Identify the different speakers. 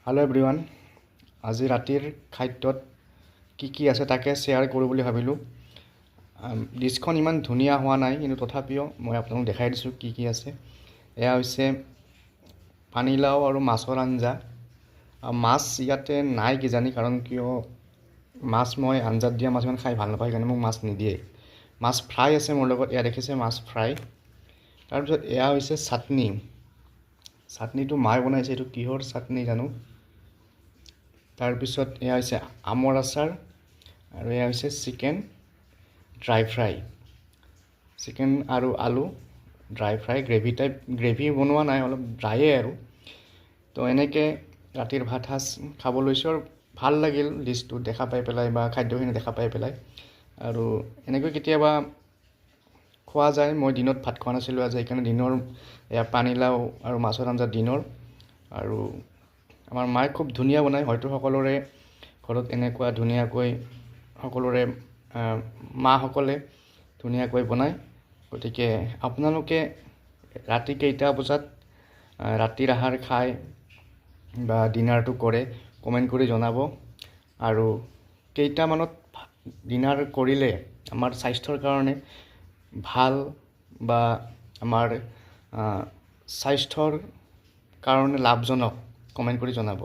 Speaker 1: Hello' everyone. আজি ৰাতিৰ খাদ্যত কি আছে তাকে শ্বেয়াৰ কৰোঁ বুলি ভাবিলোঁ। ডিছখন ইমান ধুনীয়া হোৱা নাই, কিন্তু তথাপিও মই আপোনালোকক দেখাই দিছোঁ কি আছে। এয়া হৈছে পানীলাও আৰু মাছৰ আঞ্জা। মাছ ইয়াতে নাই কিজানি, কাৰণ কিয় মাছ মই আঞ্জাত দিয়া মাছ ইমান খাই ভাল নাপাওঁ, সেইকাৰণে মোক মাছ নিদিয়ে। মাছ ফ্ৰাই আছে মোৰ লগত, এয়া দেখিছে মাছ ফ্ৰাই। তাৰপিছত এয়া হৈছে চাটনি। চাটনিটো মায়ে বনাইছে, এইটো কিহৰ চাটনি জানো। তাৰপিছত এয়া হৈছে আমৰ আচাৰ, আৰু এয়া হৈছে চিকেন ড্ৰাই ফ্ৰাই। চিকেন আৰু আলু ড্ৰাই ফ্ৰাই, গ্ৰেভি বনোৱা নাই, অলপ ড্ৰায়ে আৰু। তো এনেকৈ ৰাতিৰ ভাত সাজ খাব লৈছোঁ, আৰু ভাল লাগিল ডিছটো দেখা পাই পেলাই বা খাদ্যখিনি দেখা পাই পেলাই। আৰু এনেকৈ কেতিয়াবা খোৱা যায়। মই দিনত ভাত খোৱা নাছিলোঁ আজি, সেইকাৰণে দিনৰ এয়া পানীলাও আৰু মাছৰ আঞ্জা দিনৰ। আৰু আমাৰ মায়ে খুব ধুনীয়া বনায়, হয়তো সকলোৰে ঘৰত এনেকুৱা ধুনীয়াকৈ সকলোৰে মাসকলে ধুনীয়াকৈ বনায়। গতিকে আপোনালোকে ৰাতি কেইটা বজাত ৰাতিৰ আহাৰ খায় বা ডিনাৰটো কৰে কমেণ্ট কৰি জনাব। আৰু কেইটামানত ডিনাৰ কৰিলে আমাৰ স্বাস্থ্যৰ কাৰণে ভাল বা আমাৰ স্বাস্থ্যৰ কাৰণে লাভজনক কমেণ্ট কৰি জনাব।